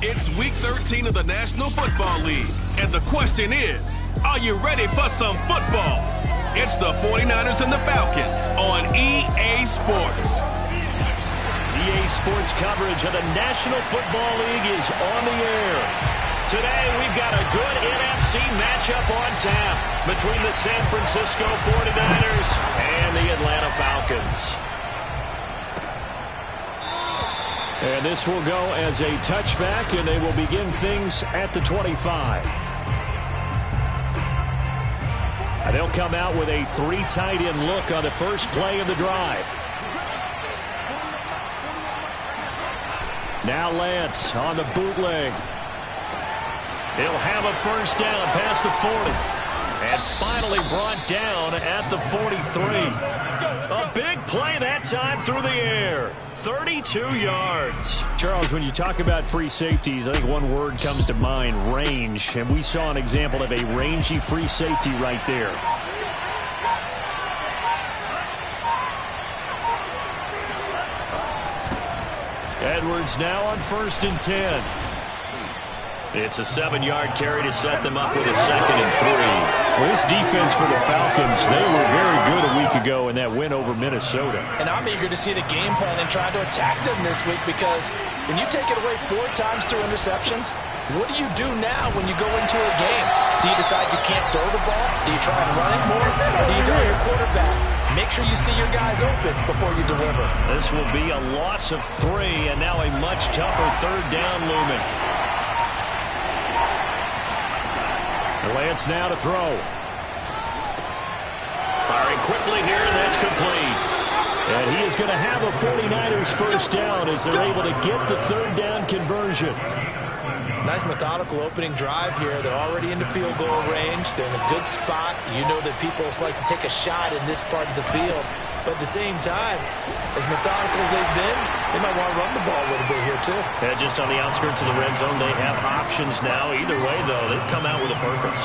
It's Week 13 of the National Football League, and the question is, are you ready for some football? It's the 49ers and the Falcons on EA Sports. EA Sports coverage of the National Football League is on the air. Today, we've got a good NFC matchup on tap between the San Francisco 49ers and the Atlanta Falcons. And this will go as a touchback, and they will begin things at the 25. And they'll come out with a 3 tight end look on the first play of the drive. Now Lance on the bootleg. He'll have a first down past the 40. And finally brought down at the 43. A big play that time through the air. 32 yards. Charles, when you talk about free safeties, I think one word comes to mind, range. And we saw an example of a rangy free safety right there. Edwards now on 1st and 10. It's a 7-yard carry to set them up with a 2nd and 3. Well, this defense for the Falcons, they were very good a week ago in that win over Minnesota. And I'm eager to see the game plan and try to attack them this week, because when you take it away 4 times through interceptions, what do you do now when you go into a game? Do you decide you can't throw the ball? Do you try and run it more? Or do you try your quarterback? Make sure you see your guys open before you deliver. This will be a loss of 3, and now a much tougher 3rd down looming. Lance now to throw. Firing quickly here, and that's complete. And he is going to have a 49ers first down as they're able to get the 3rd down conversion. Nice methodical opening drive here. They're already into field goal range. They're in a good spot. You know that people like to take a shot in this part of the field. But at the same time, as methodical as they've been, they might want to run the ball a little bit here too. Yeah, just on the outskirts of the red zone, they have options now. Either way, though, they've come out with a purpose.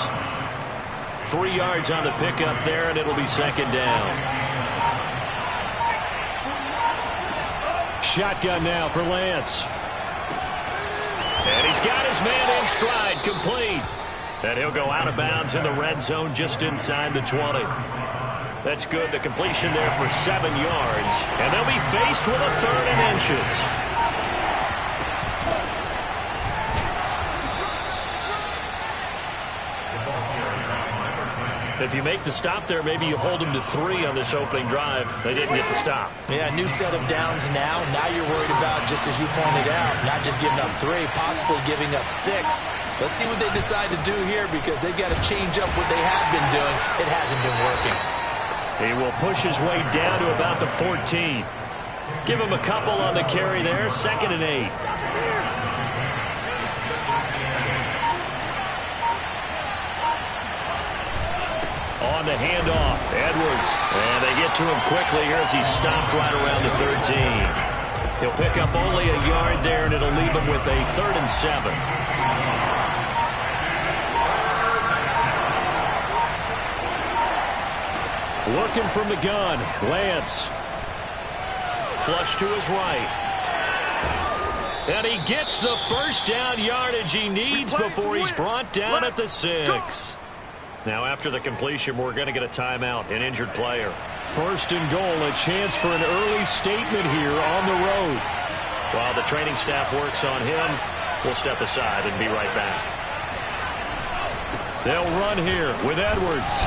3 yards on the pickup there, and it'll be 2nd down. Shotgun now for Lance. And he's got his man in stride, complete. And he'll go out of bounds in the red zone just inside the 20. That's good. The completion there for 7 yards. And they'll be faced with a 3rd and inches. If you make the stop there, maybe you hold them to 3 on this opening drive. They didn't get the stop. Yeah, new set of downs now. Now you're worried about, just as you pointed out, not just giving up 3, possibly giving up 6. Let's see what they decide to do here, because they've got to change up what they have been doing. It hasn't been working. He will push his way down to about the 14. Give him a couple on the carry there. 2nd and 8. On the handoff, Edwards. And they get to him quickly here as he stopped right around the 13. He'll pick up only a yard there, and it'll leave him with a 3rd and 7. Working from the gun, Lance. Flush to his right. And he gets the first down yardage he needs before he's brought down at the 6. Now after the completion, we're going to get a timeout, an injured player. 1st and goal, a chance for an early statement here on the road. While the training staff works on him, we'll step aside and be right back. They'll run here with Edwards.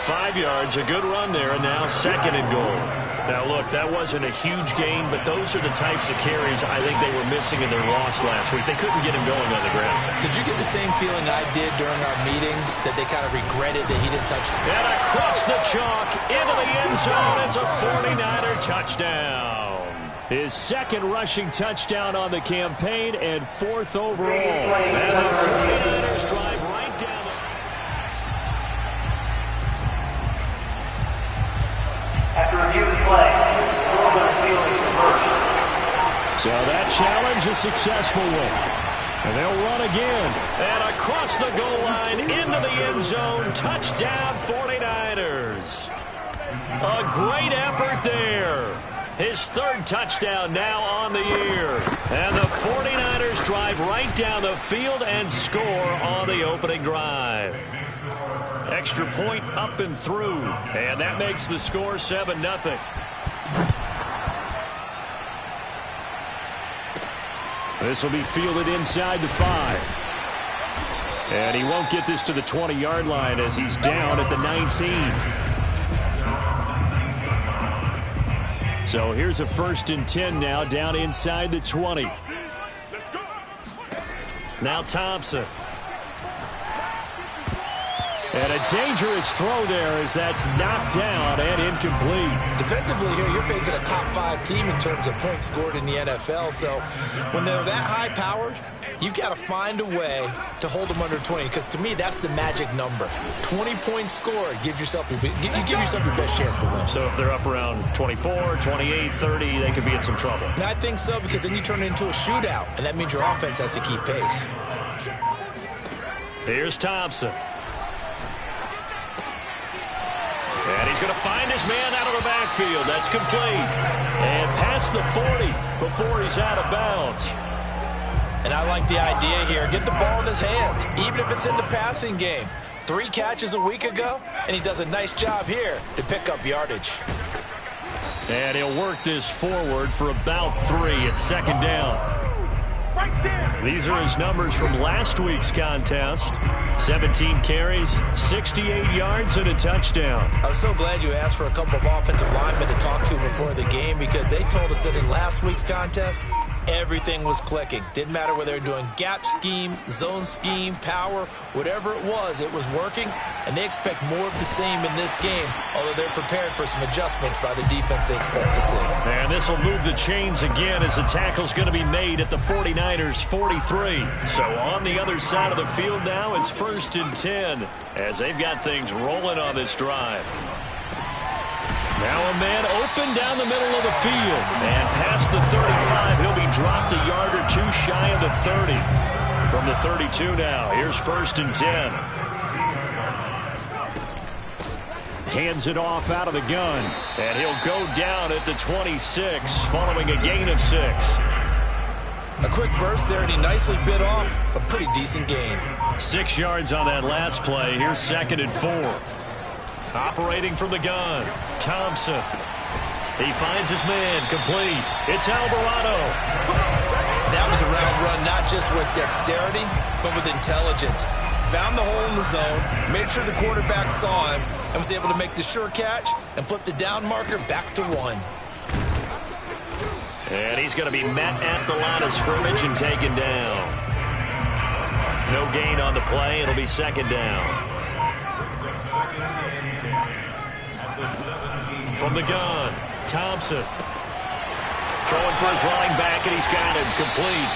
5 yards, a good run there, and now 2nd and goal. Now, look, that wasn't a huge gain, but those are the types of carries I think they were missing in their loss last week. They couldn't get him going on the ground. Did you get the same feeling I did during our meetings, that they kind of regretted that he didn't touch the ball? And across the chalk, into the end zone, it's a 49er touchdown. His 2nd rushing touchdown on the campaign and 4th overall. And the 49ers drive right down the... After review of play, so that challenge a successful one. And they'll run again. And across the goal line, into the end zone, touchdown 49ers. A great effort there. His 3rd touchdown now on the year. And the 49ers drive right down the field and score on the opening drive. Extra point up and through. And that makes the score 7-0. This will be fielded inside the 5. And he won't get this to the 20-yard line as he's down at the 19. So here's a 1st and 10 now, down inside the 20. Now Thompson. And a dangerous throw there as that's knocked down and incomplete. Defensively here, you're facing a top 5 team in terms of points scored in the NFL. So when they're that high-powered, you've got to find a way to hold them under 20. Because to me, that's the magic number. 20 points scored, you give yourself your best chance to win. So if they're up around 24, 28, 30, they could be in some trouble. And I think so, because then you turn it into a shootout, and that means your offense has to keep pace. Here's Thompson. And he's going to find his man out of the backfield. That's complete. And past the 40 before he's out of bounds. And I like the idea here. Get the ball in his hands, even if it's in the passing game. 3 catches a week ago, and he does a nice job here to pick up yardage. And he'll work this forward for about 3 at 2nd down. These are his numbers from last week's contest. 17 carries, 68 yards, and a touchdown. I was so glad you asked for a couple of offensive linemen to talk to before the game, because they told us that in last week's contest, everything was clicking. Didn't matter whether they were doing gap scheme, zone scheme, power, whatever it was working, and they expect more of the same in this game, although they're prepared for some adjustments by the defense they expect to see. And this will move the chains again as the tackle's going to be made at the 49ers' 43. So on the other side of the field now, it's 1st and 10 as they've got things rolling on this drive. Now a man open down the middle of the field. And past the 35, he'll be dropped a yard or 2 shy of the 30. From the 32 now, here's 1st and 10. Hands it off out of the gun. And he'll go down at the 26 following a gain of 6. A quick burst there, and he nicely bit off a pretty decent gain. 6 yards on that last play. Here's 2nd and 4. Operating from the gun, Thompson. He finds his man, complete. It's Alvarado. That was a route run, not just with dexterity, but with intelligence. Found the hole in the zone, made sure the quarterback saw him, and was able to make the sure catch and flip the down marker back to 1. And he's going to be met at the line of scrimmage and taken down. No gain on the play. It'll be 2nd down. From the gun, Thompson. Throwing for his running back, and he's got him complete.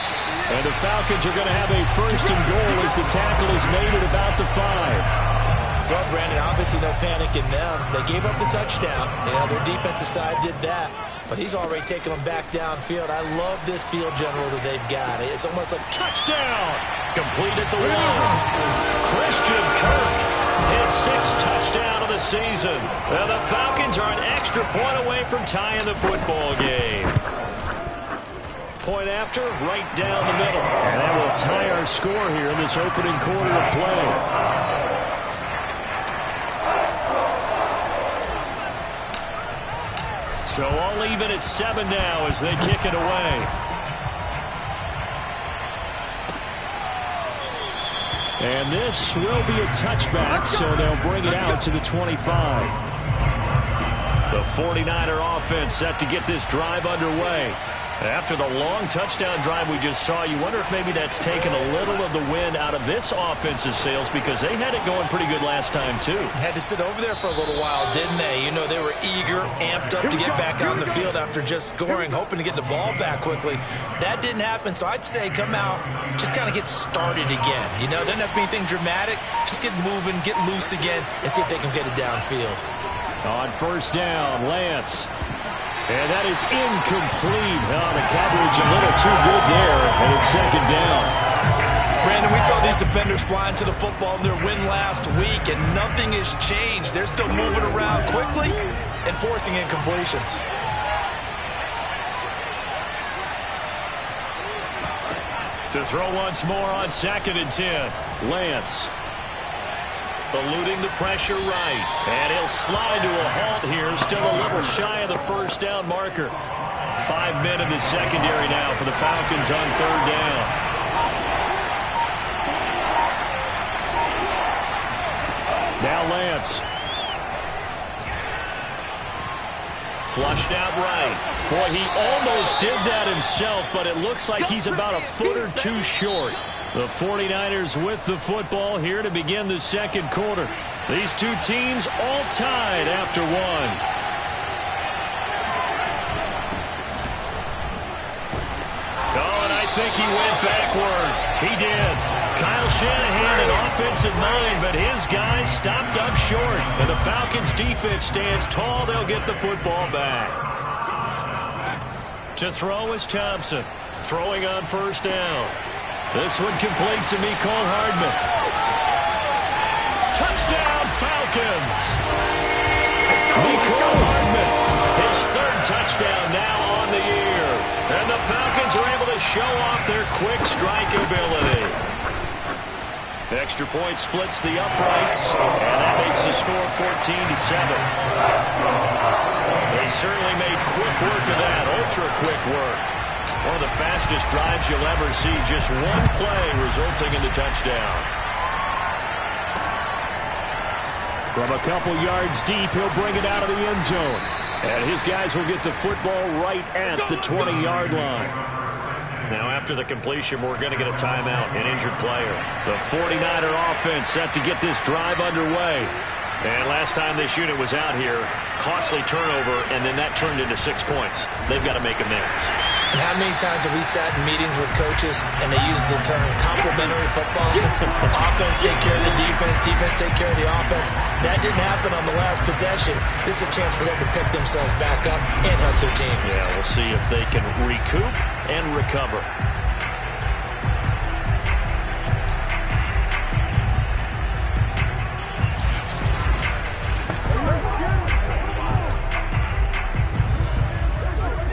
And the Falcons are going to have a 1st and goal as the tackle is made at about the 5. Well, Brandon, obviously no panic in them. They gave up the touchdown. Yeah, their defensive side did that. But he's already taken them back downfield. I love this field general that they've got. It's almost like touchdown. Complete at the 1. Christian Kirk, his 6th touchdown of the season. Well, the Falcons are an extra point away from tying the football game. Point after, right down the middle. And that will tie our score here in this opening quarter of play. So all even at 7 now as they kick it away. And this will be a touchback, so they'll bring it out to the 25. The 49er offense set to get this drive underway. After the long touchdown drive we just saw, you wonder if maybe that's taken a little of the wind out of this offense's sails, because they had it going pretty good last time, too. Had to sit over there for a little while, didn't they? You know, they were eager, amped up to get back out on the field after just scoring, hoping to get the ball back quickly. That didn't happen, so I'd say come out, just kind of get started again. You know, doesn't have to be anything dramatic. Just get moving, get loose again, and see if they can get it downfield. On 1st down, Lance. And that is incomplete. Oh, the coverage a little too good there, and it's 2nd down. Brandon, we saw these defenders flying to the football in their win last week, and nothing has changed. They're still moving around quickly and forcing incompletions. To throw once more on 2nd and 10. Lance. Eluding the pressure right. And he'll slide to a halt here. Still a little shy of the first down marker. 5 men in the secondary now for the Falcons on 3rd down. Now Lance. Flushed out right. Boy, he almost did that himself, but it looks like he's about a foot or two short. The 49ers with the football here to begin the 2nd quarter. These two teams all tied after 1. Oh, and I think he went backward. He did. Kyle Shanahan an offensive mind, but his guys stopped up short. And the Falcons defense stands tall. They'll get the football back. To throw is Thompson. Throwing on 1st down. This one complete to Mecole Hardman. Touchdown Falcons. Mecole Hardman. His 3rd touchdown now on the year. And the Falcons are able to show off their quick strike ability. The extra point splits the uprights, and that makes the score 14-7. They certainly made quick work of that, ultra-quick work. One of the fastest drives you'll ever see, just one play resulting in the touchdown. From a couple yards deep, he'll bring it out of the end zone. And his guys will get the football right at the 20-yard line. Now after the completion, we're going to get a timeout, an injured player. The 49er offense set to get this drive underway. And last time this unit was out here, costly turnover, and then that turned into 6 points. They've got to make amends. And how many times have we sat in meetings with coaches and they use the term complementary football? Offense take care of the defense, defense take care of the offense. That didn't happen on the last possession. This is a chance for them to pick themselves back up and help their team. Yeah, we'll see if they can recoup and recover.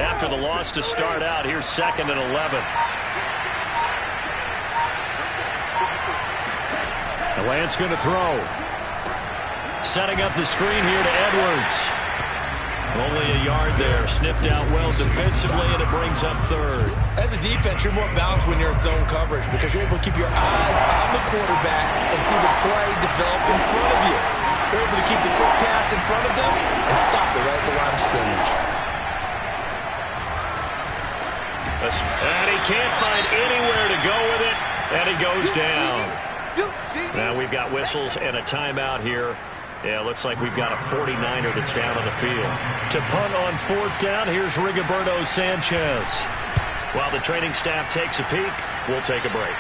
After the loss to start out, here's 2nd and 11. The Lance going to throw. Setting up the screen here to Edwards. Only a yard there. Sniffed out well defensively, and it brings up 3rd. As a defense, you're more balanced when you're in zone coverage because you're able to keep your eyes on the quarterback and see the play develop in front of you. You're able to keep the quick pass in front of them and stop it right at the line of scrimmage. And he can't find anywhere to go with it, and he goes down. Now we've got whistles and a timeout here. Yeah, looks like we've got a 49er that's down on the field. To punt on 4th down, here's Rigoberto Sanchez. While the training staff takes a peek, we'll take a break.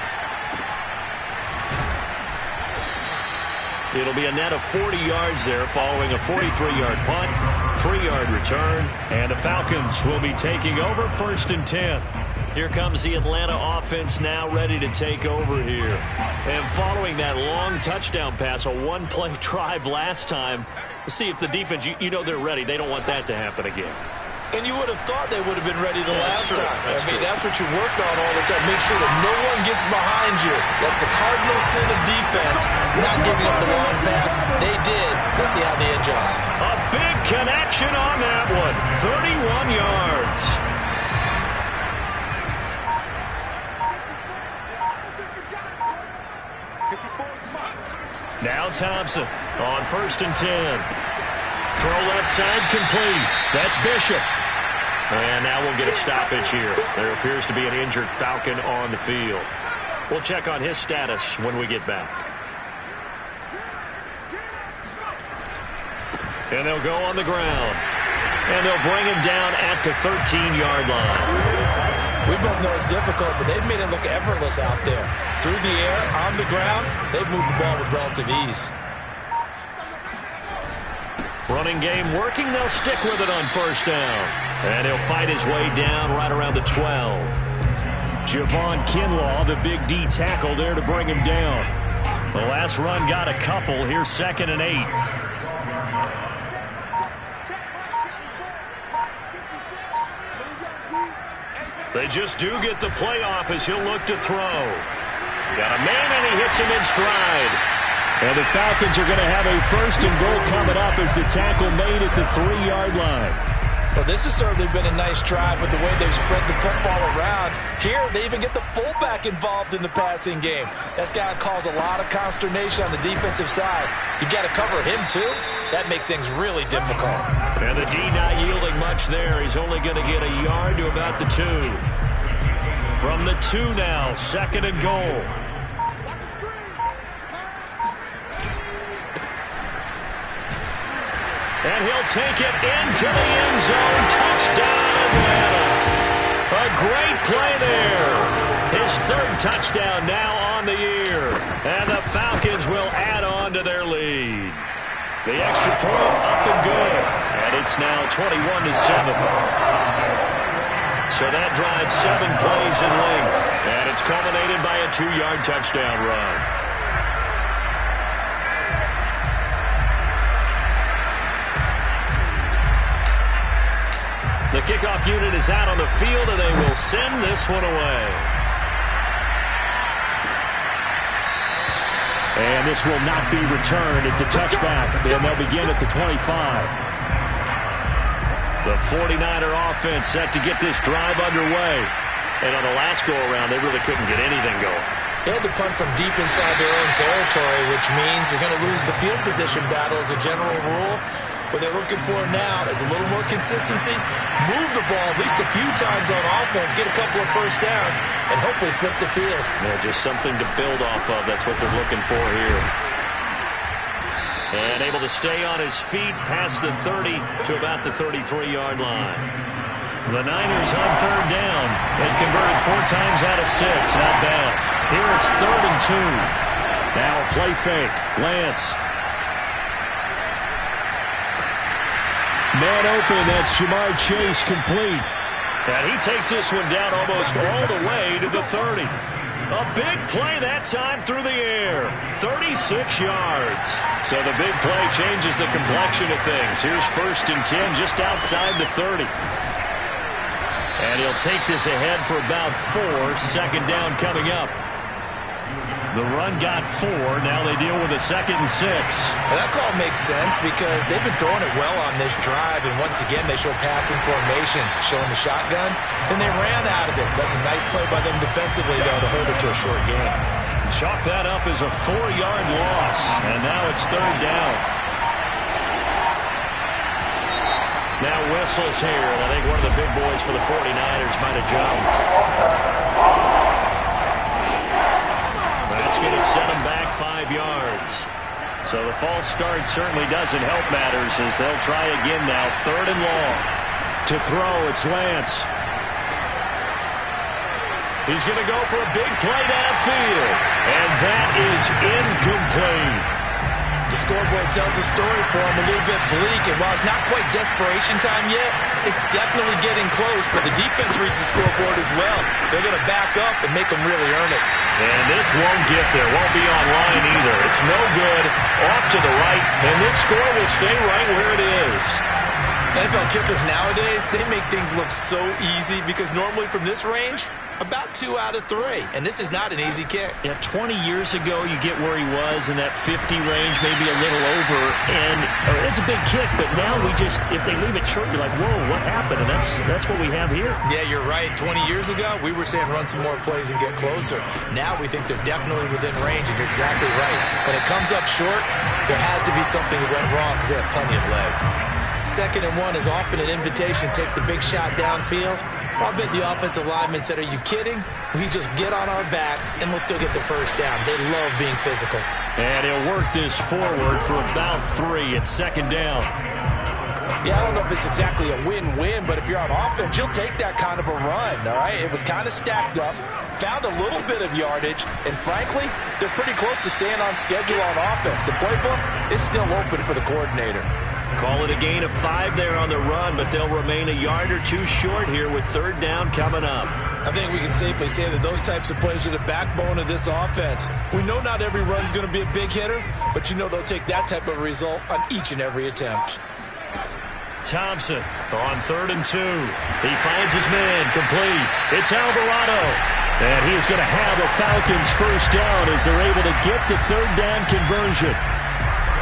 It'll be a net of 40 yards there following a 43-yard punt, 3-yard return, and the Falcons will be taking over 1st and 10. Here comes the Atlanta offense now ready to take over here. And following that long touchdown pass, a one-play drive last time, we'll see if the defense, you know they're ready. They don't want that to happen again. And you would have thought they would have been ready the last time. That's what you work on all the time. Make sure that no one gets behind you. That's the cardinal sin of defense, not giving up the long pass. They did. Let's see how they adjust. A big connection on that one. 31 yards. Now Thompson on 1st and 10. Throw left side complete. That's Bishop. And now we'll get a stoppage here. There appears to be an injured Falcon on the field. We'll check on his status when we get back. And they'll go on the ground. And they'll bring him down at the 13-yard line. We both know it's difficult, but they've made it look effortless out there. Through the air, on the ground, they've moved the ball with relative ease. Running game working. They'll stick with it on 1st down. And he'll fight his way down right around the 12. Javon Kinlaw, the big D tackle there to bring him down. The last run got a couple. Here's 2nd and 8. They just do get the playoff as he'll look to throw. Got a man, and he hits him in stride. And the Falcons are going to have a 1st and goal coming up as the tackle made at the 3-yard line. Well, this has certainly been a nice drive with the way they've spread the football around. Here, they even get the fullback involved in the passing game. That's got to cause a lot of consternation on the defensive side. You've got to cover him, too. That makes things really difficult. And the D not yielding much there. He's only going to get a yard to about the 2. From the 2 now, 2nd and goal. And he'll take it into the end zone. Touchdown, Atlanta. A great play there. His 3rd touchdown now on the year. And the Falcons will add on to their lead. The extra point up and good. And it's now 21-7. So that drives 7 plays in length. And it's culminated by a 2-yard touchdown run. The kickoff unit is out on the field, and they will send this one away. And this will not be returned. It's a touchback, and they'll begin at the 25. The 49er offense set to get this drive underway. And on the last go-around, they really couldn't get anything going. They had to punt from deep inside their own territory, which means you're going to lose the field position battle as a general rule. What they're looking for now is a little more consistency, move the ball at least a few times on offense, get a couple of first downs, and hopefully flip the field. Yeah, just something to build off of. That's what they're looking for here. And able to stay on his feet past the 30 to about the 33-yard line. The Niners on 3rd down. They've converted 4 times out of 6. Not bad. Here it's 3rd and 2. Now a play fake. Lance. Man open, that's Jamar Chase, complete. And he takes this one down almost all the way to the 30. A big play that time through the air. 36 yards. So the big play changes the complexion of things. Here's 1st and 10 just outside the 30. And he'll take this ahead for about 4. 2nd down coming up. The run got 4. Now they deal with a 2nd and 6. Well, that call makes sense because they've been throwing it well on this drive, and once again they show passing formation, showing the shotgun, and they ran out of it. That's a nice play by them defensively, though, to hold it to a short game. Chalk that up as a 4-yard loss, and now it's 3rd down. Now whistles here, and I think one of the big boys for the 49ers might have jumped. That's going to set them back 5 yards. So the false start certainly doesn't help matters as they'll try again now. 3rd and long. To throw, it's Lance. He's going to go for a big play downfield. And that is incomplete. The scoreboard tells a story for him, a little bit bleak, and while it's not quite desperation time yet, it's definitely getting close, but the defense reads the scoreboard as well. They're going to back up and make them really earn it. And this won't get there, won't be online either. It's no good, off to the right, and this score will stay right where it is. NFL kickers nowadays, they make things look so easy because normally from this range, about 2 out of 3. And this is not an easy kick. Yeah, 20 years ago, you get where he was in that 50 range, maybe a little over. And it's a big kick, but now we just, if they leave it short, you're like, whoa, what happened? And that's what we have here. Yeah, you're right. 20 years ago, we were saying run some more plays and get closer. Now we think they're definitely within range, and you're exactly right. When it comes up short, there has to be something that went wrong because they have plenty of leg. 2nd and 1 is often an invitation to take the big shot downfield. I'll bet the offensive lineman said, are you kidding? We just get on our backs and we'll still get the first down. They love being physical. And he'll work this forward for about 3 at 2nd down. Yeah, I don't know if it's exactly a win-win, but if you're on offense, you'll take that kind of a run, all right? It was kind of stacked up, found a little bit of yardage, and frankly, they're pretty close to staying on schedule on offense. The playbook is still open for the coordinator. Call it a gain of 5 there on the run, but they'll remain a yard or 2 short here with 3rd down coming up. I think we can safely say that those types of plays are the backbone of this offense. We know not every run's going to be a big hitter, but you know they'll take that type of result on each and every attempt. Thompson on 3rd and 2. He finds his man complete. It's Alvarado. And he is going to have a Falcons first down as they're able to get the 3rd down conversion.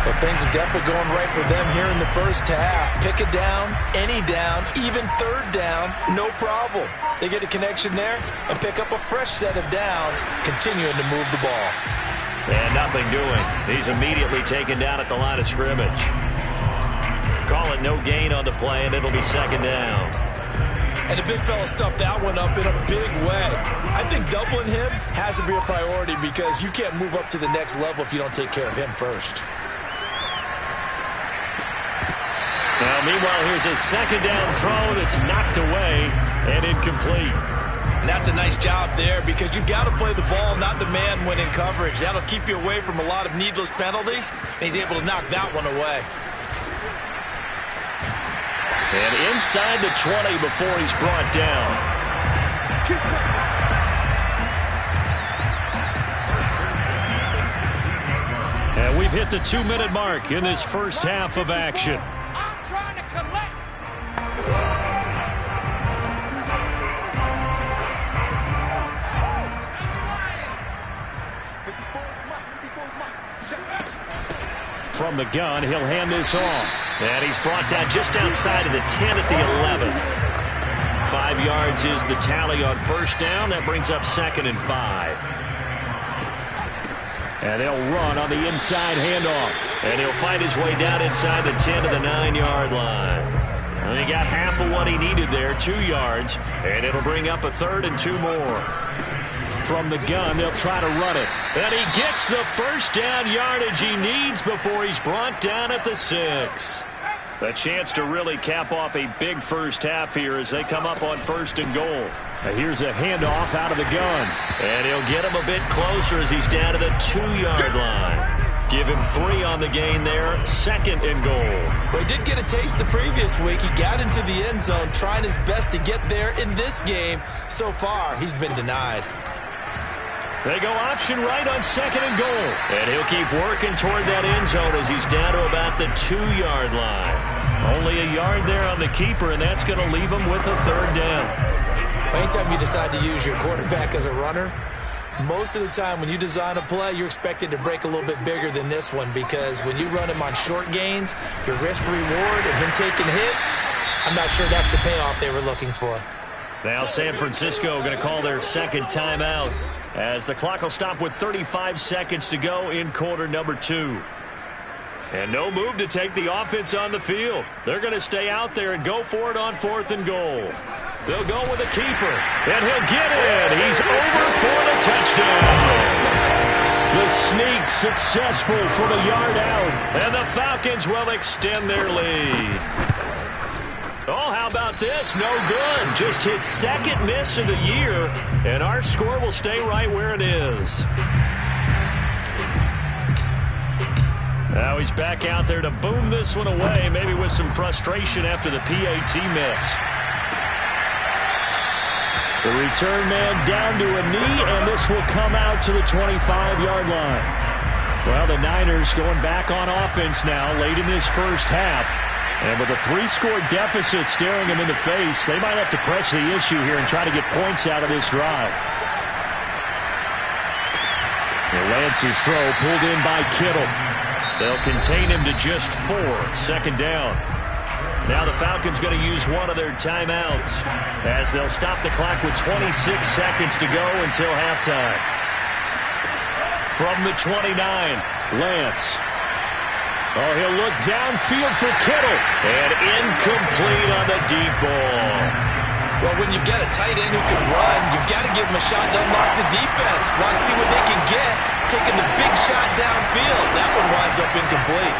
Well, things are definitely going right for them here in the first half. Pick a down, any down, even 3rd down, no problem. They get a connection there and pick up a fresh set of downs, continuing to move the ball. And nothing doing. He's immediately taken down at the line of scrimmage. Call it no gain on the play, and it'll be 2nd down. And the big fella stuffed that one up in a big way. I think doubling him has to be a priority because you can't move up to the next level if you don't take care of him first. Now, meanwhile, here's a 2nd down throw that's knocked away and incomplete. And that's a nice job there because you've got to play the ball, not the man when in coverage. That'll keep you away from a lot of needless penalties, and he's able to knock that one away. And inside the 20 before he's brought down. And we've hit the 2-minute mark in this first half of action. I'm trying to collect. From the gun, he'll hand this off. And he's brought down just outside of the 10 at the 11. 5 yards is the tally on first down. That brings up 2nd and 5. And they'll run on the inside handoff. And he'll find his way down inside the 10 to the 9-yard line. And he got half of what he needed there, 2 yards. And it'll bring up a 3rd and 2 more. From the gun, they'll try to run it. And he gets the first down yardage he needs before he's brought down at the 6. A chance to really cap off a big first half here as they come up on 1st and goal. Here's a handoff out of the gun. And he'll get him a bit closer as he's down to the 2-yard line. Give him 3 on the gain there, 2nd and goal. Well, he did get a taste the previous week. He got into the end zone, trying his best to get there in this game. So far, he's been denied. They go option right on 2nd and goal. And he'll keep working toward that end zone as he's down to about the 2-yard line. Only a yard there on the keeper, and that's going to leave him with a 3rd down. Anytime you decide to use your quarterback as a runner, most of the time when you design a play, you're expected to break a little bit bigger than this one because when you run him on short gains, your risk-reward and him taking hits, I'm not sure that's the payoff they were looking for. Now San Francisco going to call their 2nd timeout as the clock will stop with 35 seconds to go in quarter number 2. And no move to take the offense on the field. They're going to stay out there and go for it on 4th and goal. They'll go with a keeper, and he'll get it. He's over for the touchdown. The sneak successful from a yard out. And the Falcons will extend their lead. Oh, how about this? No good. Just his 2nd miss of the year, and our score will stay right where it is. Now he's back out there to boom this one away, maybe with some frustration after the PAT miss. The return man down to a knee, and this will come out to the 25-yard line. Well, the Niners going back on offense now late in this first half. And with a 3-score deficit staring them in the face, they might have to press the issue here and try to get points out of this drive. And Lance's throw pulled in by Kittle. They'll contain him to just 4. 2nd down. Now the Falcons going to use one of their timeouts as they'll stop the clock with 26 seconds to go until halftime. From the 29, Lance. Oh, he'll look downfield for Kittle. And incomplete on the deep ball. Well, when you've got a tight end who can run, you've got to give him a shot to unlock the defense. Want to see what they can get. Taking the big shot downfield. That one winds up incomplete.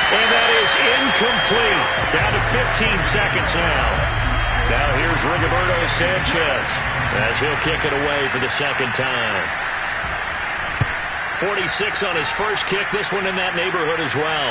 And that is incomplete. Down to 15 seconds now. Now here's Rigoberto Sanchez as he'll kick it away for the 2nd time. 46 on his first kick. This one in that neighborhood as well.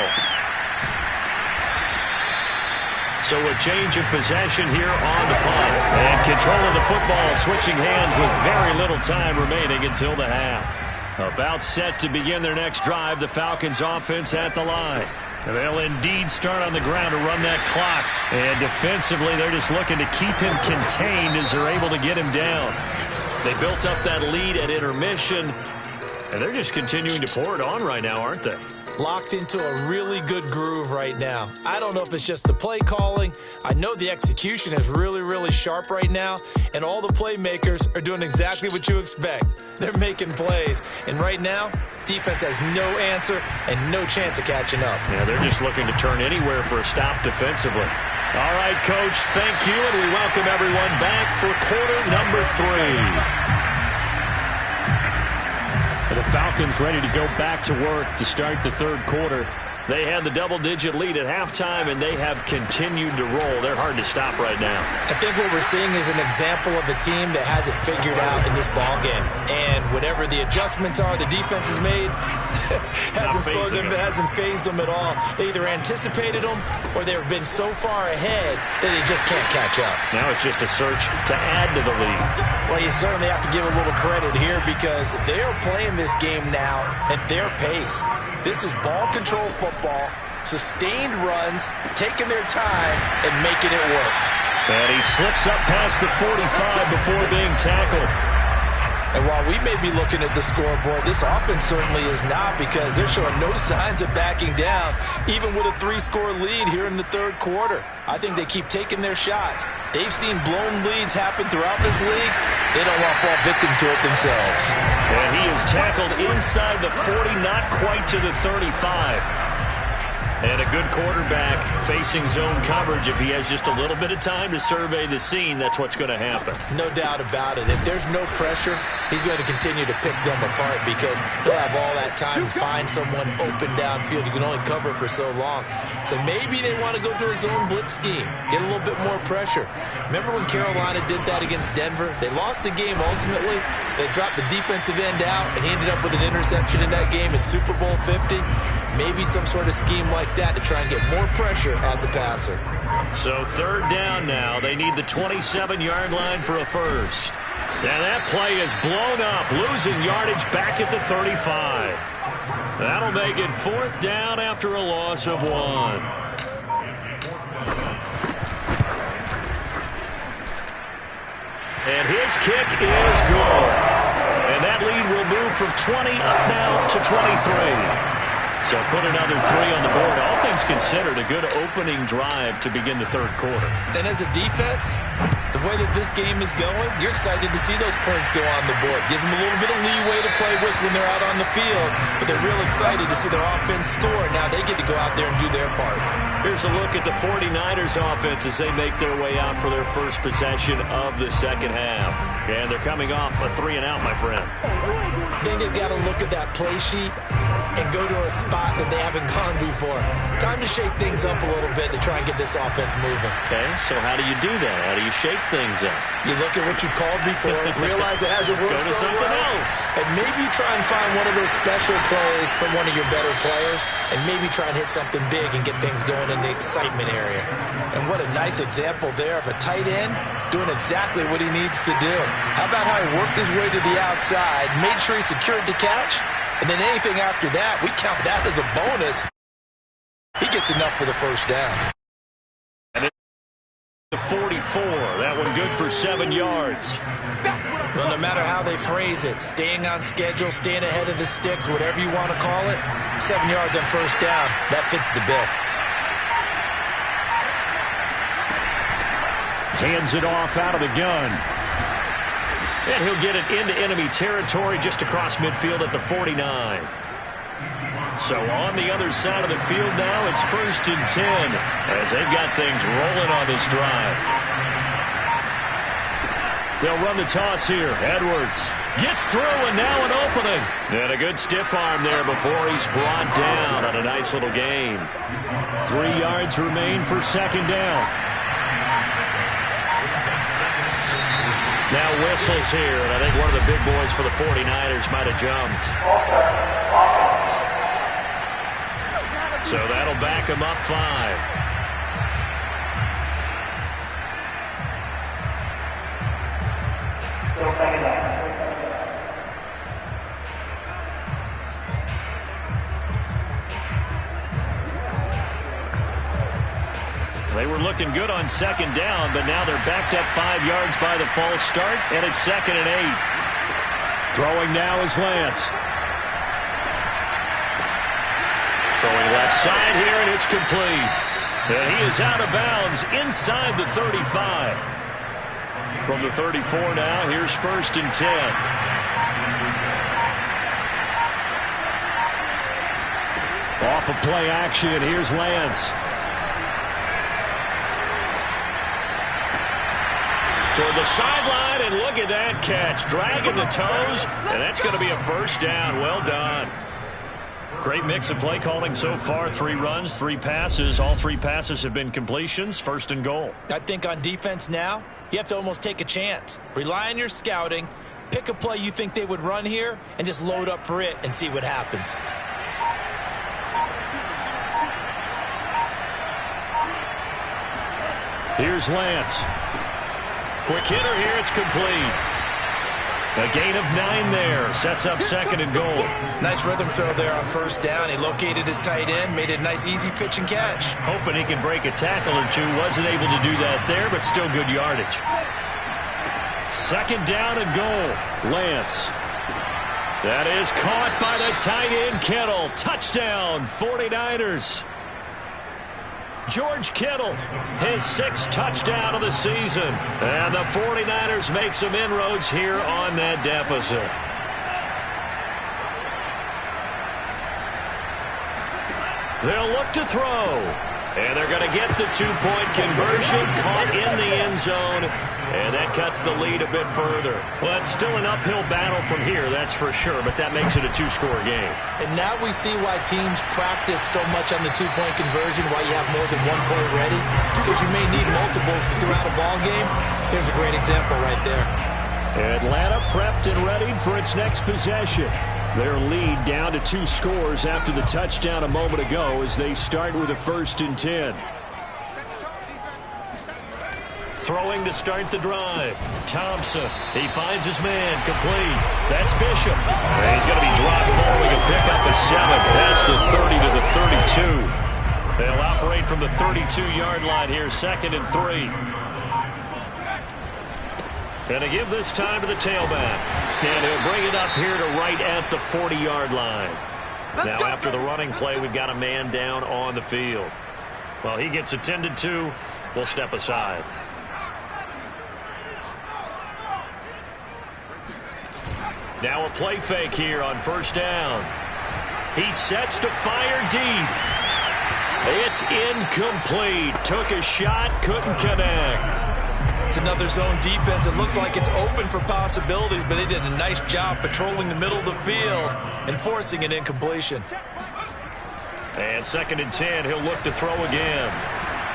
So a change of possession here on the punt. And control of the football switching hands with very little time remaining until the half. About set to begin their next drive. The Falcons offense at the line. They'll indeed start on the ground to run that clock. And defensively, they're just looking to keep him contained as they're able to get him down. They built up that lead at intermission, and they're just continuing to pour it on right now, aren't they? Locked into a really good groove right now. I don't know if it's just the play calling. I know the execution is really, really sharp right now, and all the playmakers are doing exactly what you expect. They're making plays, and right now, defense has no answer and no chance of catching up. Yeah, they're just looking to turn anywhere for a stop defensively. All right, Coach, thank you, and we welcome everyone back for quarter number 3. The Falcons ready to go back to work to start the third quarter. They had the double-digit lead at halftime, and they have continued to roll. They're hard to stop right now. I think what we're seeing is an example of a team that has it figured out in this ballgame. And whatever the adjustments are the defense has made, hasn't phased them at all. They either anticipated them or they've been so far ahead that they just can't catch up. Now it's just a search to add to the lead. Well, you certainly have to give a little credit here because they are playing this game now at their pace. This is ball control football, sustained runs, taking their time, and making it work. And he slips up past the 45 before being tackled. And while we may be looking at the scoreboard, this offense certainly is not because they're showing no signs of backing down, even with a 3-score lead here in the third quarter. I think they keep taking their shots. They've seen blown leads happen throughout this league. They don't want to fall victim to it themselves. And he is tackled inside the 40, not quite to the 35. And a good quarterback facing zone coverage. If he has just a little bit of time to survey the scene, that's what's going to happen. No doubt about it. If there's no pressure, he's going to continue to pick them apart because he'll have all that time to find someone open downfield. You can only cover for so long. So maybe they want to go to a zone blitz scheme, get a little bit more pressure. Remember when Carolina did that against Denver? They lost the game ultimately. They dropped the defensive end out, and he ended up with an interception in that game in Super Bowl 50. Maybe some sort of scheme like that to try and get more pressure at the passer. So third down now. They need the 27-yard line for a first. And that play is blown up, losing yardage back at the 35. That'll make it fourth down after a loss of 1. And his kick is good. And that lead will move from 20 up now to 23. So put another 3 on the board. All things considered, a good opening drive to begin the third quarter. And as a defense, the way that this game is going, you're excited to see those points go on the board. Gives them a little bit of leeway to play with when they're out on the field, but they're real excited to see their offense score. Now they get to go out there and do their part. Here's a look at the 49ers offense as they make their way out for their first possession of the second half. And they're coming off a 3-and-out, my friend. I think they've got to look at that play sheet and go to a spot that they haven't gone before. Time to shake things up a little bit to try and get this offense moving. Okay, so how do you do that? How do you shake things up? You look at what you've called before, realize it hasn't worked so well, else. and maybe try and find one of those special plays from one of your better players, and maybe try and hit something big and get things going in the excitement area. And what a nice example there of a tight end doing exactly what he needs to do. How about how he worked his way to the outside, made sure he secured the catch, and then anything after that, we count that as a bonus. He gets enough for the first down. And it's 44. That one good for 7 yards. Well, no matter how they phrase it, staying on schedule, staying ahead of the sticks, whatever you want to call it, 7 yards on first down, that fits the bill. Hands it off out of the gun. And he'll get it into enemy territory just across midfield at the 49. So on the other side of the field now, it's 1st and 10 as they've got things rolling on this drive. They'll run the toss here. Edwards gets through, and now an opening. And a good stiff arm there before he's brought down on a nice little gain. 3 yards remain for second down. Now whistles here, and I think one of the big boys for the 49ers might have jumped. So that'll back him up 5. They were looking good on second down, but now they're backed up 5 yards by the false start, and it's 2nd and 8. Throwing now is Lance. Throwing left side here, and it's complete. And he is out of bounds inside the 35. From the 34 now, here's 1st and 10. Off of play action, here's Lance. Toward the sideline, and look at that catch. Dragging the toes, and that's going to be a 1st down. Well done. Great mix of play calling so far. 3 runs, 3 passes. All 3 passes have been completions. 1st and goal. I think on defense now, you have to almost take a chance. Rely on your scouting. Pick a play you think they would run here, and just load up for it and see what happens. Here's Lance. Quick hitter here. It's complete. A gain of 9 there. Sets up 2nd and goal. Nice rhythm throw there on 1st down. He located his tight end, made it a nice easy pitch and catch. Hoping he can break a tackle or two. Wasn't able to do that there, but still good yardage. 2nd down and goal. Lance. That is caught by the tight end Kittle. Touchdown, 49ers. George Kittle, his 6th touchdown of the season. And the 49ers make some inroads here on that deficit. They'll look to throw. And they're going to get the 2-point conversion, caught in the end zone. And that cuts the lead a bit further. Well, it's still an uphill battle from here, that's for sure, but that makes it a 2-score game. And now we see why teams practice so much on the 2-point conversion, why you have more than 1 play ready, because you may need multiples throughout a ball game. Here's a great example right there. Atlanta prepped and ready for its next possession. Their lead down to 2 scores after the touchdown a moment ago as they start with a 1st and 10. Throwing to start the drive. Thompson. He finds his man. Complete. That's Bishop. And he's going to be dropped following a pickup of 7. That's the 30 to the 32. They'll operate from the 32-yard line here. 2nd and 3. And to give this time to the tailback. And he'll bring it up here to right at the 40-yard line. Now after the running play, we've got a man down on the field. Well, he gets attended to. We'll step aside. Now a play fake here on 1st down. He sets to fire deep. It's incomplete. Took a shot, couldn't connect. It's another zone defense. It looks like it's open for possibilities, but they did a nice job patrolling the middle of the field and forcing an incompletion. And 2nd and 10, he'll look to throw again.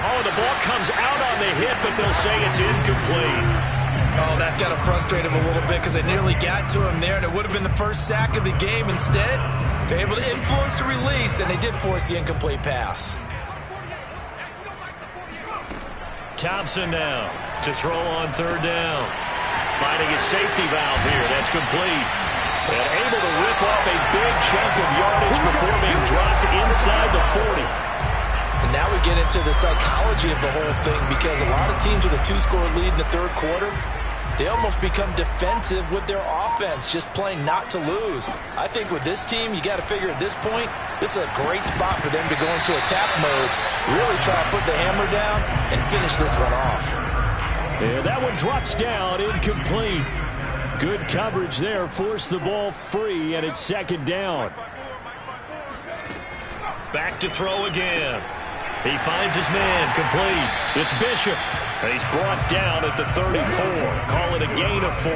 Oh, the ball comes out on the hit, but they'll say it's incomplete. Oh, that's got to frustrate him a little bit because they nearly got to him there, and it would have been the first sack of the game. Instead, they're able to influence the release, and they did force the incomplete pass. Thompson now to throw on 3rd down. Finding his safety valve here. That's complete. And able to rip off a big chunk of yardage before being dropped inside the 40. And now we get into the psychology of the whole thing because a lot of teams with a 2-score lead in the 3rd quarter, they almost become defensive with their offense, just playing not to lose. I think with this team, you got to figure at this point, this is a great spot for them to go into attack mode, really try to put the hammer down and finish this one off. And that one drops down, incomplete. Good coverage there, forced the ball free, and it's 2nd down. Back to throw again. He finds his man, complete. It's Bishop. He's brought down at the 34. Call it a gain of 4.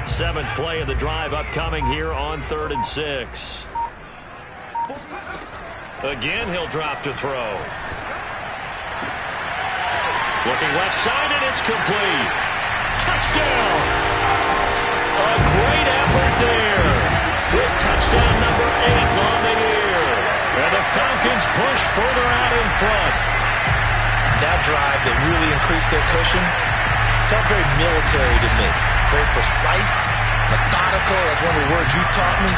Seventh play of the drive upcoming here on 3rd and 6. Again, he'll drop to throw. Looking left side, and it's complete. Touchdown! A great effort there with touchdown number 8 on the year. And the Falcons push further out in front. That drive that really increased their cushion felt very military to me. Very precise, methodical. That's one of the words you've taught me.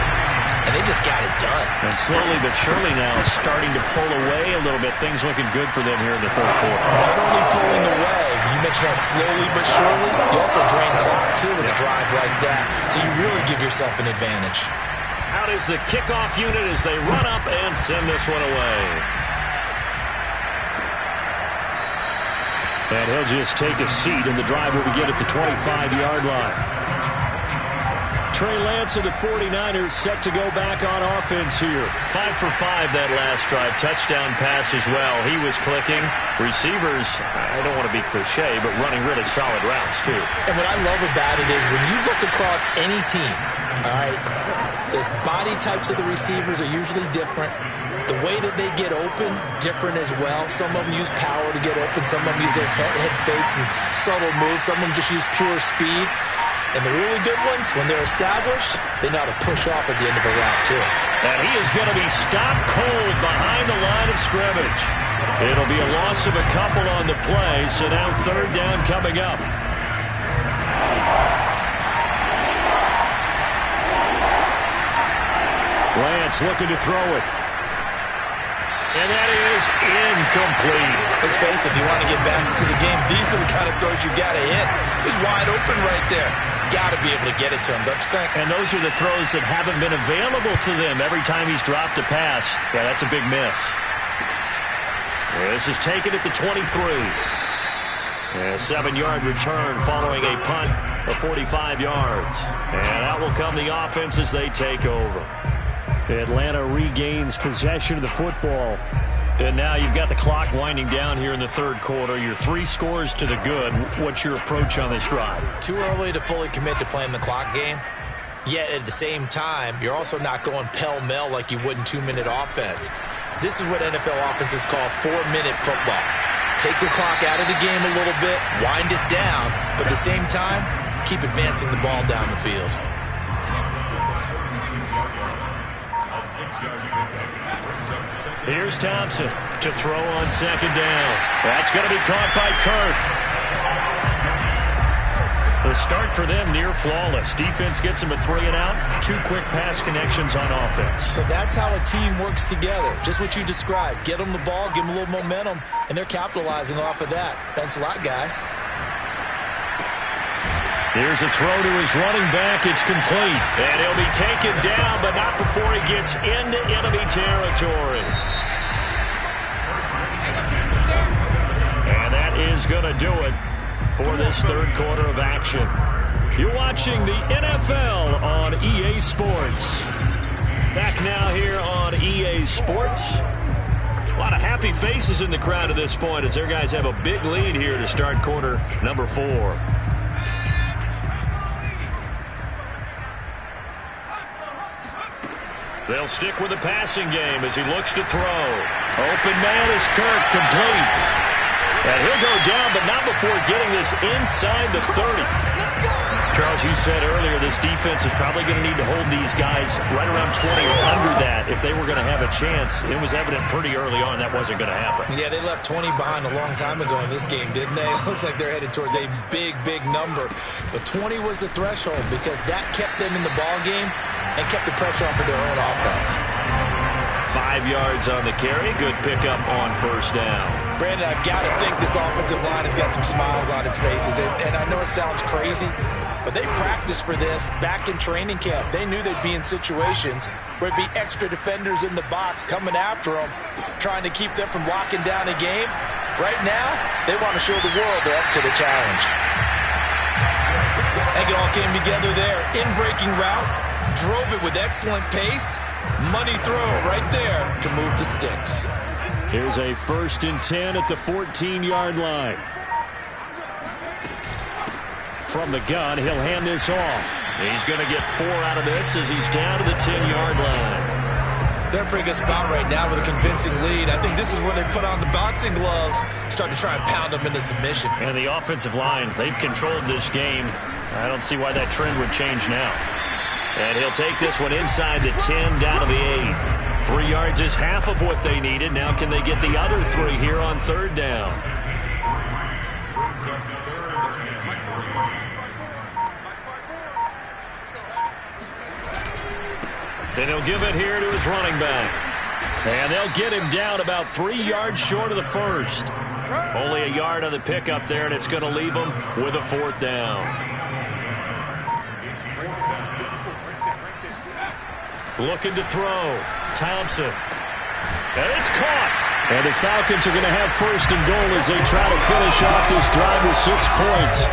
and they just got it done. And slowly but surely now starting to pull away a little bit. Things looking good for them here in the third quarter. Not only pulling away, but you mentioned that slowly but surely, you also drain clock too with a drive like that. So you really give yourself an advantage. Out is the kickoff unit as they run up and send this one away. And he'll just take a seat, and the drive will begin at the 25-yard line. Trey Lance of the 49ers set to go back on offense here. 5 for 5 that last drive. Touchdown pass as well. He was clicking. Receivers, I don't want to be cliche, but running really solid routes too. And what I love about it is when you look across any team, all right, the body types of the receivers are usually different. The way that they get open, different as well. Some of them use power to get open. Some of them use those head fakes and subtle moves. Some of them just use pure speed. And the really good ones, when they're established, they know how to push off at the end of a route, too. And he is going to be stopped cold behind the line of scrimmage. It'll be a loss of a couple on the play, so now third down coming up. Lance looking to throw it. And that is incomplete. Let's face it, if you want to get back into the game, these are the kind of throws you got to hit. He's wide open right there. Got to be able to get it to him, don't you think? And those are the throws that haven't been available to them every time he's dropped a pass. Yeah, that's a big miss. This is taken at the 23. And a 7-yard return following a punt of 45 yards. And out will come the offense as they take over. Atlanta regains possession of the football. And now you've got the clock winding down here in the third quarter. You're 3 scores to the good. What's your approach on this drive? Too early to fully commit to playing the clock game. Yet at the same time, you're also not going pell-mell like you would in 2-minute offense. This is what NFL offenses call 4-minute football. Take the clock out of the game a little bit, wind it down, but at the same time, keep advancing the ball down the field. Here's Thompson to throw on second down. That's going to be caught by Kirk. The start for them near flawless. Defense gets them a 3-and-out. 2 quick pass connections on offense. So that's how a team works together. Just what you described. Get them the ball, give them a little momentum, and they're capitalizing off of that. Thanks a lot, guys. Here's a throw to his running back. It's complete. And he'll be taken down, but not before he gets into enemy territory. And that is going to do it for this third quarter of action. You're watching the NFL on EA Sports. Back now here on EA Sports. A lot of happy faces in the crowd at this point as their guys have a big lead here to start quarter number 4. They'll stick with the passing game as he looks to throw. Open man is Kirk, complete. And he'll go down, but not before getting this inside the 30. Charles, you said earlier this defense is probably going to need to hold these guys right around 20 or under that if they were going to have a chance. It was evident pretty early on that wasn't going to happen. Yeah, they left 20 behind a long time ago in this game, didn't they? It looks like they're headed towards a big, big number. But 20 was the threshold because that kept them in the ball game and kept the pressure off of their own offense. 5 yards on the carry. Good pickup on first down. Brandon, I've got to think this offensive line has got some smiles on its faces. And I know it sounds crazy, but they practiced for this back in training camp. They knew they'd be in situations where it'd be extra defenders in the box coming after them, trying to keep them from locking down a game. Right now, they want to show the world they're up to the challenge. I think it all came together there. In-breaking route, drove it with excellent pace. Money throw right there to move the sticks. Here's a 1st and 10 at the 14-yard line. From the gun, he'll hand this off. He's going to get 4 out of this as he's down to the 10-yard line. They're in a pretty good spot right now with a convincing lead. I think this is where they put on the boxing gloves, start to try and pound them into submission. And the offensive line, they've controlled this game. I don't see why that trend would change now. And he'll take this one inside the 10, down to the 8. 3 yards is half of what they needed. Now can they get the other 3 here on third down? Then he'll give it here to his running back. And they'll get him down about 3 yards short of the first. Only a yard on the pickup there, and it's going to leave him with a 4th down. Looking to throw. Thompson. And it's caught. And the Falcons are going to have 1st and goal as they try to finish off this drive with 6 points.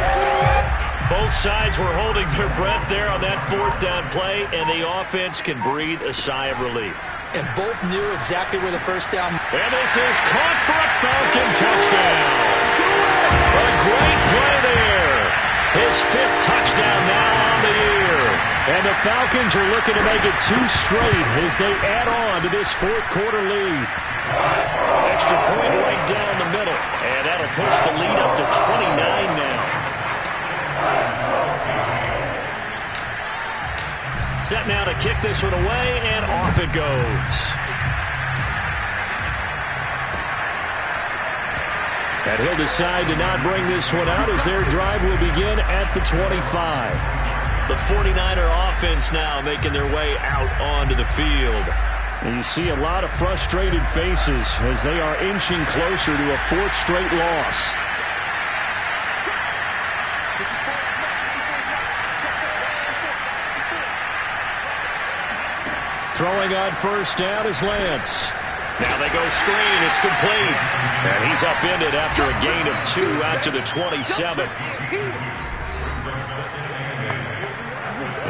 Both sides were holding their breath there on that 4th down play, and the offense can breathe a sigh of relief. And both knew exactly where the 1st down. And this is caught for a Falcon touchdown. A great play there. His 5th touchdown now on the year. And the Falcons are looking to make it 2 straight as they add on to this 4th quarter lead. Extra point right down the middle. And that'll push the lead up to 29 now. Set now to kick this one away, and off it goes. And he'll decide to not bring this one out as their drive will begin at the 25. The 49er offense now making their way out onto the field. And you see a lot of frustrated faces as they are inching closer to a 4th straight loss. Throwing on 1st down is Lance. Now they go screen. It's complete. And he's upended after a gain of 2 out to the 27.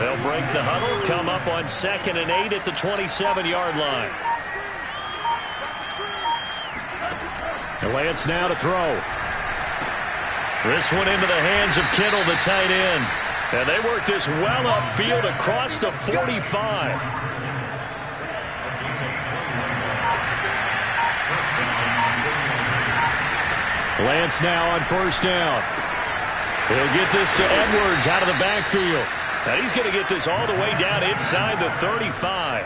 They'll break the huddle, come up on 2nd and 8 at the 27-yard line. And Lance now to throw. This one into the hands of Kittle, the tight end. And they work this well upfield across the 45. Lance now on 1st down. He'll get this to Edwards out of the backfield. And he's going to get this all the way down inside the 35.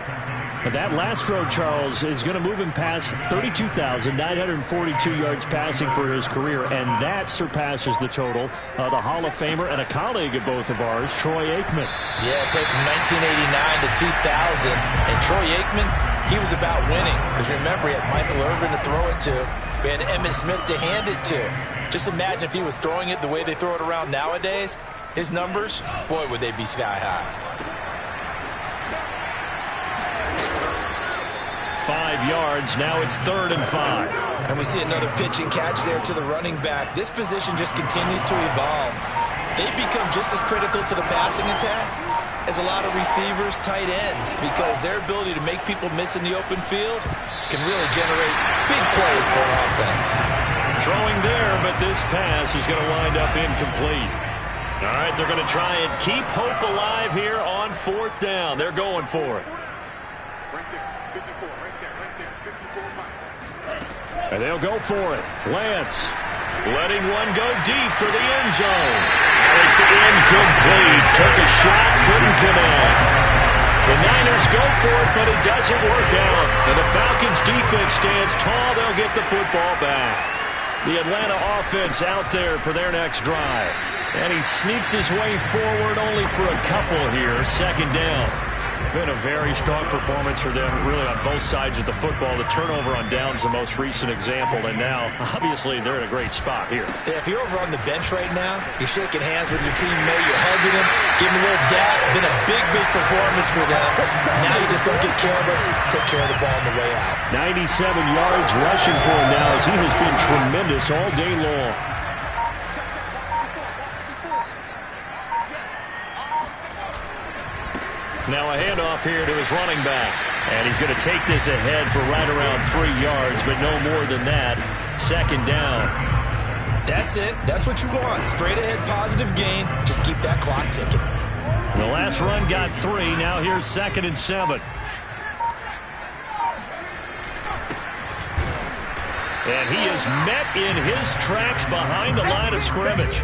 And that last throw, Charles, is going to move him past 32,942 yards passing for his career, and that surpasses the total of the Hall of Famer and a colleague of both of ours, Troy Aikman. Yeah, played from 1989 to 2000, and Troy Aikman, he was about winning, because remember, he had Michael Irvin to throw it to. We had Emmitt Smith to hand it to. Just imagine if he was throwing it the way they throw it around nowadays. His numbers, boy, would they be sky high. 5 yards. Now it's 3rd and 5. And we see another pitch and catch there to the running back. This position just continues to evolve. They become just as critical to the passing attack as a lot of receivers, tight ends, because their ability to make people miss in the open field can really generate big plays for an offense. Throwing there, but this pass is going to wind up incomplete. All right, they're going to try and keep hope alive here on 4th down. They're going for it. And they'll go for it. Lance letting one go deep for the end zone. And it's incomplete. Took a shot, couldn't connect. The Niners go for it, but it doesn't work out. And the Falcons defense stands tall. They'll get the football back. The Atlanta offense out there for their next drive. And he sneaks his way forward only for a couple here. 2nd down. Been a very strong performance for them, really, on both sides of the football. The turnover on downs, the most recent example, and now, obviously, they're in a great spot here. Yeah, if you're over on the bench right now, you're shaking hands with your teammate, you're hugging him, giving him a little dap. Been a big, big performance for them. Now you just don't get careless, take care of the ball on the way out. 97 yards rushing for him now as he has been tremendous all day long. Now a handoff here to his running back. And he's going to take this ahead for right around 3 yards, but no more than that. 2nd down. That's it. That's what you want. Straight ahead positive gain. Just keep that clock ticking. The last run got 3. Now here's 2nd and 7. And he is met in his tracks behind the line of scrimmage.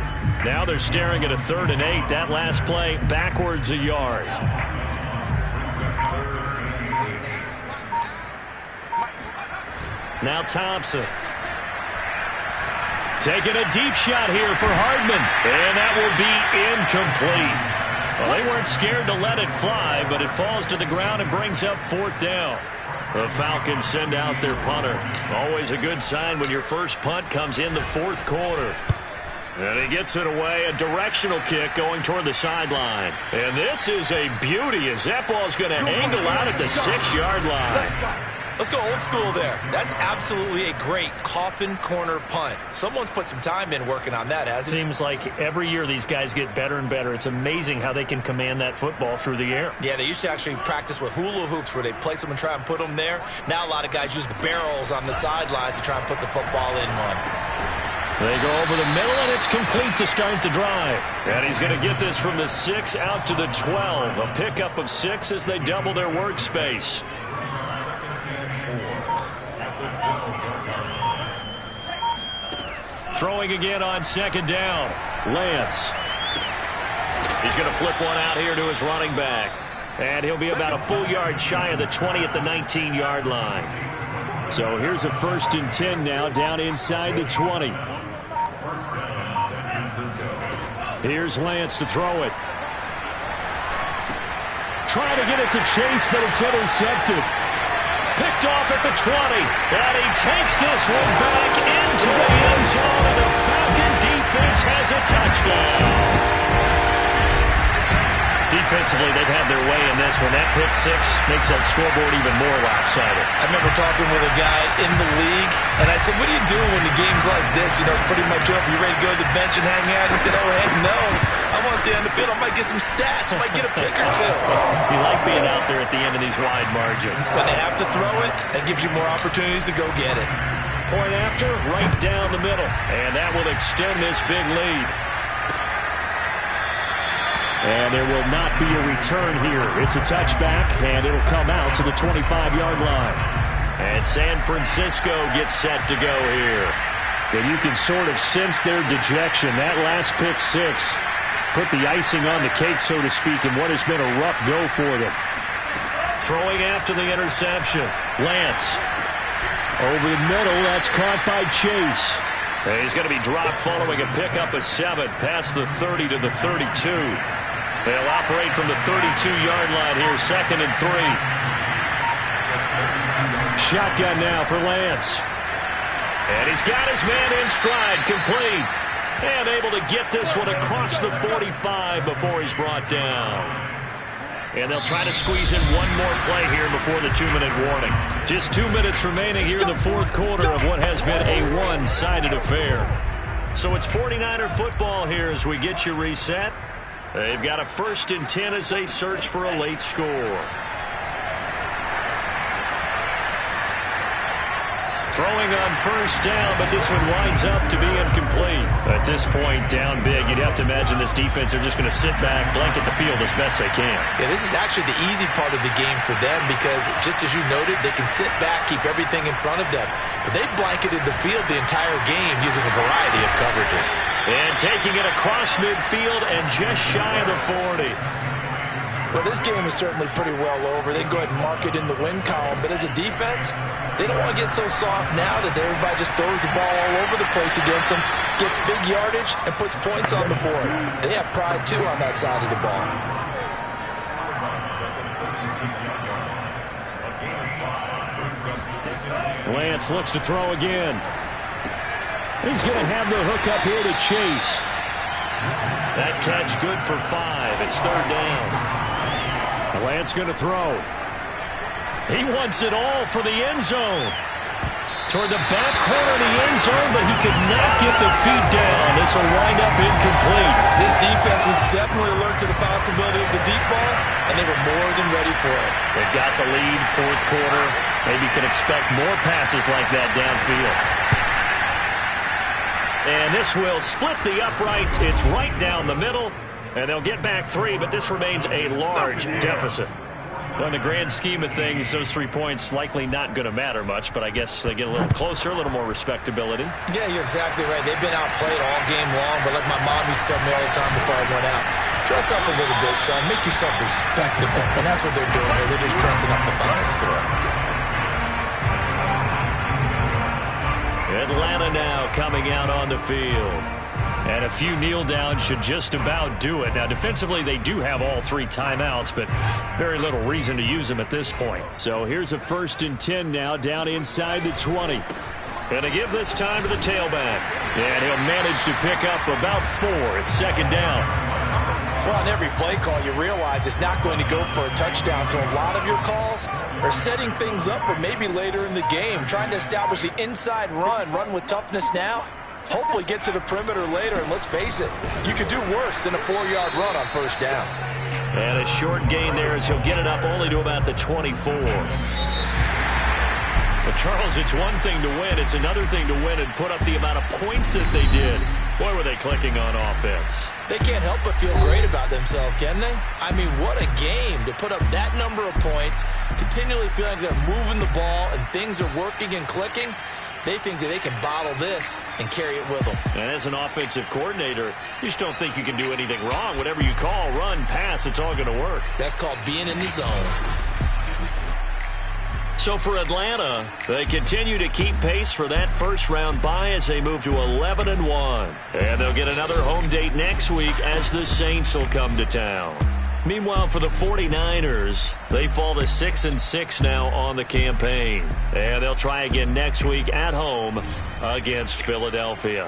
Now they're staring at a 3rd and 8. That last play backwards a yard. Now Thompson. Taking a deep shot here for Hardman. And that will be incomplete. Well, they weren't scared to let it fly, but it falls to the ground and brings up 4th down. The Falcons send out their punter. Always a good sign when your first punt comes in the 4th quarter. And he gets it away, a directional kick going toward the sideline. And this is a beauty as that ball's going to angle out at the 6-yard line. Let's go old school there. That's absolutely a great coffin corner punt. Someone's put some time in working on that, hasn't it? Seems like every year these guys get better and better. It's amazing how they can command that football through the air. Yeah, they used to actually practice with hula hoops where they place them and try and put them there. Now a lot of guys use barrels on the sidelines to try and put the football in one. They go over the middle, and it's complete to start the drive. And he's going to get this from the 6 out to the 12. A pickup of 6 as they double their workspace. Throwing again on 2nd down. Lance. He's going to flip one out here to his running back. And he'll be about a full yard shy of the 20 at the 19-yard line. So here's a 1st and 10 now down inside the 20. Here's Lance to throw it. Trying to get it to Chase, but it's intercepted. Picked off at the 20. And he takes this one back into the end zone, and the Falcon defense has a touchdown. Defensively, they've had their way in this one. That pick 6 makes that scoreboard even more lopsided. I remember talking with a guy in the league, and I said, what do you do when the game's like this? You know, it's pretty much over. You ready to go to the bench and hang out? He said, oh, heck no. I want to stay on the field. I might get some stats. I might get a pick or two. You like being out there at the end of these wide margins. When they have to throw it, that gives you more opportunities to go get it. Point after, right down the middle. And that will extend this big lead. And there will not be a return here. It's a touchback, and it'll come out to the 25-yard line. And San Francisco gets set to go here. And you can sort of sense their dejection. That last pick 6 put the icing on the cake, so to speak, in what has been a rough go for them. Throwing after the interception. Lance. Over the middle, that's caught by Chase. And he's going to be dropped following a pickup of 7 past the 30 to the 32. They'll operate from the 32-yard line here, 2nd and 3. Shotgun now for Lance. And he's got his man in stride, complete. And able to get this one across the 45 before he's brought down. And they'll try to squeeze in one more play here before the 2-minute warning. Just 2 minutes remaining here in the 4th quarter of what has been a one-sided affair. So it's 49er football here as we get you reset. They've got a 1st and 10 as they search for a late score. Throwing on 1st down, but this one winds up to be incomplete. At this point, down big, you'd have to imagine this defense are just going to sit back, blanket the field as best they can. Yeah, this is actually the easy part of the game for them because, just as you noted, they can sit back, keep everything in front of them. But they've blanketed the field the entire game using a variety of coverages. And taking it across midfield and just shy of the 40. Well, this game is certainly pretty well over. They can go ahead and mark it in the win column. But as a defense, they don't want to get so soft now that everybody just throws the ball all over the place against them, gets big yardage, and puts points on the board. They have pride, too, on that side of the ball. Lance looks to throw again. He's going to have the hook up here to Chase. That catch good for 5. It's 3rd down. Lance going to throw. He wants it all for the end zone. Toward the back corner of the end zone, but he could not get the feet down. This will wind up incomplete. This defense was definitely alert to the possibility of the deep ball, and they were more than ready for it. They've got the lead, 4th quarter. Maybe can expect more passes like that downfield. And this will split the uprights. It's right down the middle. And they'll get back 3, but this remains a large deficit. Well, in the grand scheme of things, those 3 points likely not going to matter much, but I guess they get a little closer, a little more respectability. Yeah, you're exactly right. They've been outplayed all game long, but like my mom used to tell me all the time before I went out, dress up a little bit, son. Make yourself respectable. And that's what they're doing here. They're just dressing up the final score. Atlanta now coming out on the field. And a few kneel downs should just about do it. Now, defensively, they do have all 3 timeouts, but very little reason to use them at this point. So here's a 1st and 10 now, down inside the 20. And to give this time to the tailback. And he'll manage to pick up about 4. It's 2nd down. Well, on every play call, you realize it's not going to go for a touchdown. So a lot of your calls are setting things up for maybe later in the game, trying to establish the inside run with toughness now. Hopefully get to the perimeter later, and let's face it, you could do worse than a 4-yard run on 1st down. And a short gain there as he'll get it up only to about the 24. But Charles, it's one thing to win. It's another thing to win and put up the amount of points that they did. Boy, were they clicking on offense. They can't help but feel great about themselves, can they? I mean, what a game to put up that number of points, continually feeling they're moving the ball and things are working and clicking. They think that they can bottle this and carry it with them. And as an offensive coordinator, you just don't think you can do anything wrong. Whatever you call, run, pass, it's all going to work. That's called being in the zone. So for Atlanta, they continue to keep pace for that first-round bye as they move to 11-1. And they'll get another home date next week as the Saints will come to town. Meanwhile, for the 49ers, they fall to 6-6 now on the campaign. And they'll try again next week at home against Philadelphia.